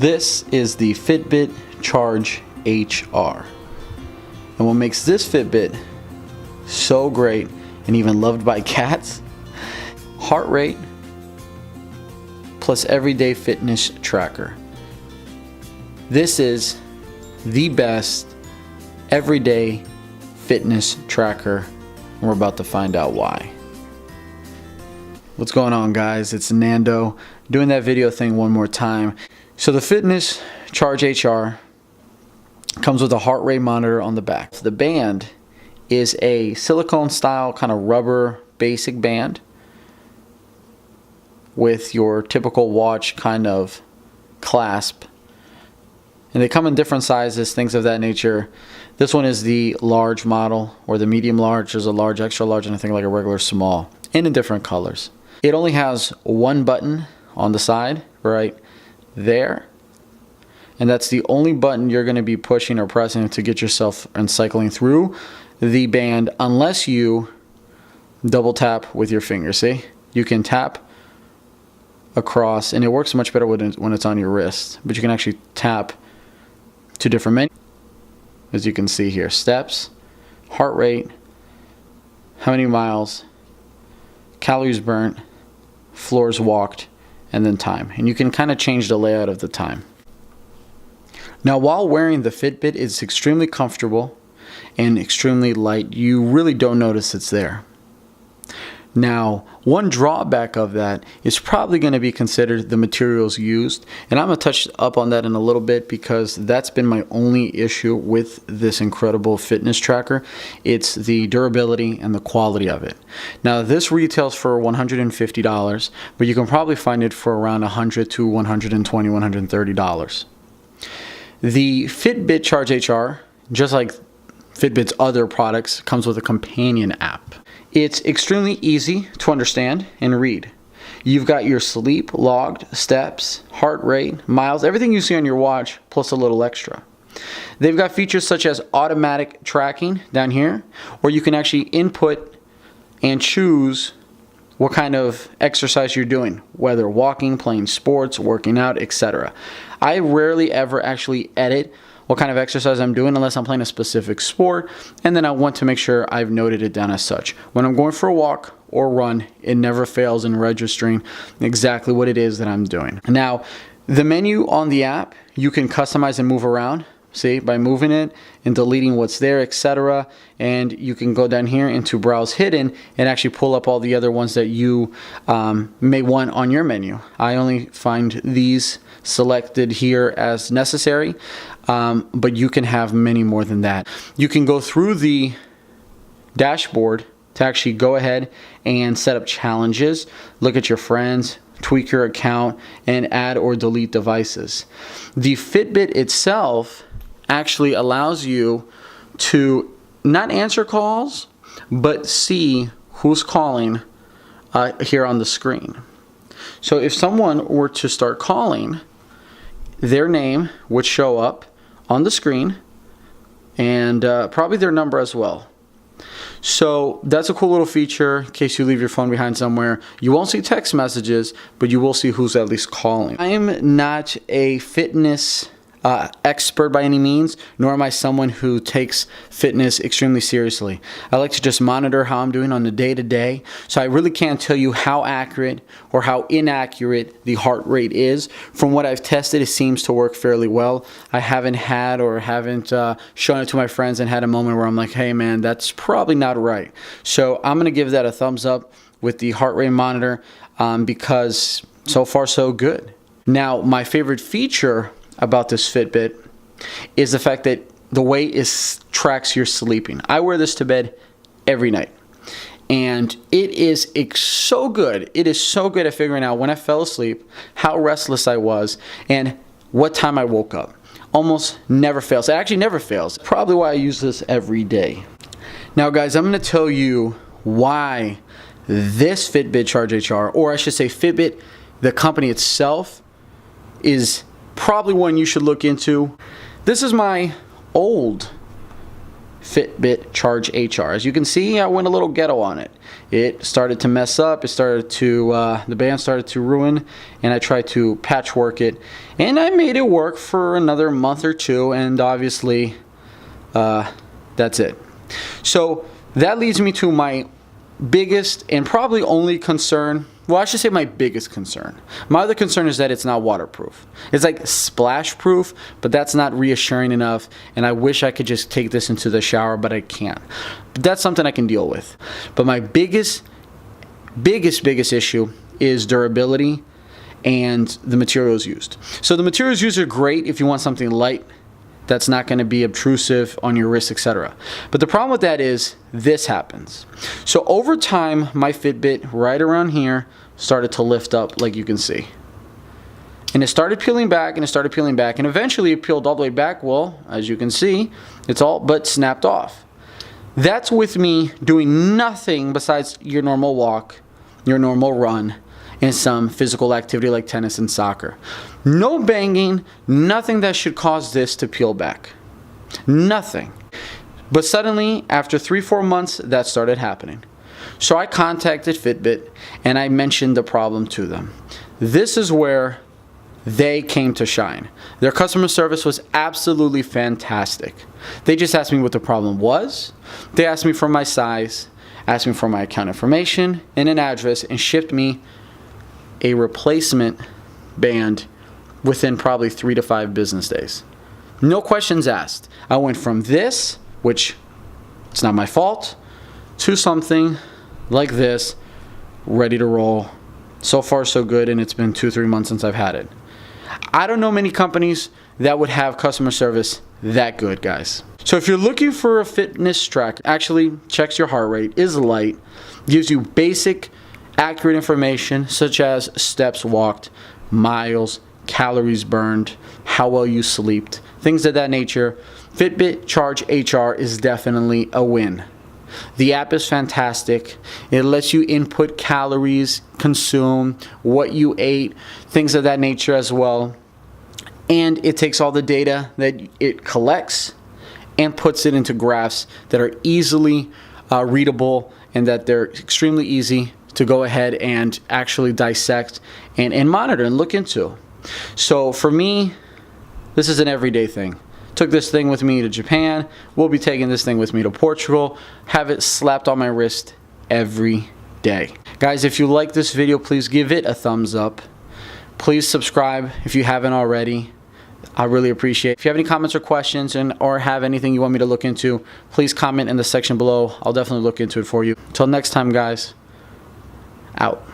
This is the Fitbit Charge HR. And what makes this Fitbit so great and even loved by cats, heart rate plus everyday fitness tracker. This is the best everyday fitness tracker, and we're about to find out why. What's going on, guys? It's Nando doing that video thing one more time. So the Fitness Charge HR comes with a heart rate monitor on the back. The band is a silicone style kind of rubber basic band with your typical watch kind of clasp. And they come in different sizes, things of that nature. This one is the large model, or the medium large. There's a large, extra large, and I think like a regular small, and in different colors. It only has one button on the side right there, and that's the only button you're going to be pushing or pressing to get yourself and cycling through the band, unless you double tap with your finger. See, you can tap across, and it works much better when it's on your wrist, but you can actually tap to different menus, as you can see here: steps, heart rate, how many miles, calories burnt, floors walked, and then time. And you can kind of change the layout of the time. Now, while wearing the Fitbit, it's extremely comfortable and extremely light. You really don't notice it's there. Now, one drawback of that is probably going to be considered the materials used, and I'm going to touch up on that in a little bit, because that's been my only issue with this incredible fitness tracker. It's the durability and the quality of it. Now, this retails for $150, but you can probably find it for around $100 to $120, $130. The Fitbit Charge HR, just like Fitbit's other products, comes with a companion app. It's extremely easy to understand and read. You've got your sleep logged, steps, heart rate, miles, everything you see on your watch, plus a little extra. They've got features such as automatic tracking down here, or you can actually input and choose what kind of exercise you're doing, whether walking, playing sports, working out, etc. I rarely ever actually edit what kind of exercise I'm doing unless I'm playing a specific sport, and then I want to make sure I've noted it down as such. When I'm going for a walk or run, it never fails in registering exactly what it is that I'm doing. Now, the menu on the app, you can customize and move around, see, by moving it and deleting what's there, etc. And you can go down here into Browse Hidden and actually pull up all the other ones that you may want on your menu. I only find these selected here as necessary, but you can have many more than that. You can go through the dashboard to actually go ahead and set up challenges, look at your friends, tweak your account, and add or delete devices. The Fitbit itself actually allows you to not answer calls, but see who's calling here on the screen. So if someone were to start calling, their name would show up on the screen, and probably their number as well. So that's a cool little feature in case you leave your phone behind somewhere. You won't see text messages, but you will see who's at least calling. I am not a fitness expert by any means, nor am I someone who takes fitness extremely seriously. I like to just monitor how I'm doing on the day-to-day, so I really can't tell you how accurate or how inaccurate the heart rate is. From what I've tested, it seems to work fairly well. I haven't shown it to my friends and had a moment where I'm like, hey man, that's probably not right. So I'm going to give that a thumbs up with the heart rate monitor, because so far so good. Now, my favorite feature about this Fitbit is the fact that the way it tracks your sleeping. I wear this to bed every night, and it is so good. It is so good at figuring out when I fell asleep, how restless I was, and what time I woke up. Almost never fails. It actually never fails. Probably why I use this every day. Now, guys, I'm going to tell you why this Fitbit Charge HR, or I should say Fitbit, the company itself, is probably one you should look into. This is my old Fitbit Charge HR. As you can see, I went a little ghetto on it. It started to mess up. It started to, the band started to ruin, and I tried to patchwork it. And I made it work for another month or two, and obviously, that's it. So that leads me to my biggest and probably only concern. Well, I should say my biggest concern. My other concern is that it's not waterproof. It's like splash proof, but that's not reassuring enough, and I wish I could just take this into the shower, but I can't. But that's something I can deal with. But my biggest issue is durability and the materials used. So the materials used are great if you want something light that's not going to be obtrusive on your wrist, etc. But the problem with that is this happens. So over time, my Fitbit right around here started to lift up, like you can see. And it started peeling back, and it started peeling back, and eventually it peeled all the way back. Well, as you can see, it's all but snapped off. That's with me doing nothing besides your normal walk, your normal run, and some physical activity like tennis and soccer. No banging, nothing that should cause this to peel back. Nothing. But suddenly, after 3-4 months, that started happening. So I contacted Fitbit and I mentioned the problem to them. This is where they came to shine. Their customer service was absolutely fantastic. They just asked me what the problem was. They asked me for my size, asked me for my account information and an address, and shipped me a replacement band within probably 3 to 5 business days. No questions asked. I went from this, which it's not my fault, to something like this, ready to roll. So far so good, and it's been 2-3 months since I've had it. I don't know many companies that would have customer service that good, guys. So if you're looking for a fitness tracker, actually checks your heart rate, is light, gives you basic accurate information such as steps walked, miles, calories burned, how well you slept, things of that nature, Fitbit Charge HR is definitely a win. The app is fantastic. It lets you input calories, consume, what you ate, things of that nature as well. And it takes all the data that it collects and puts it into graphs that are easily readable, and that they're extremely easy to go ahead and actually dissect and monitor and look into. So for me, this is an everyday thing. Took this thing with me to Japan. We'll be taking this thing with me to Portugal. Have it slapped on my wrist every day. Guys, if you like this video, please give it a thumbs up. Please subscribe if you haven't already. I really appreciate it. If you have any comments or questions or have anything you want me to look into, please comment in the section below. I'll definitely look into it for you. Until next time, guys. Out.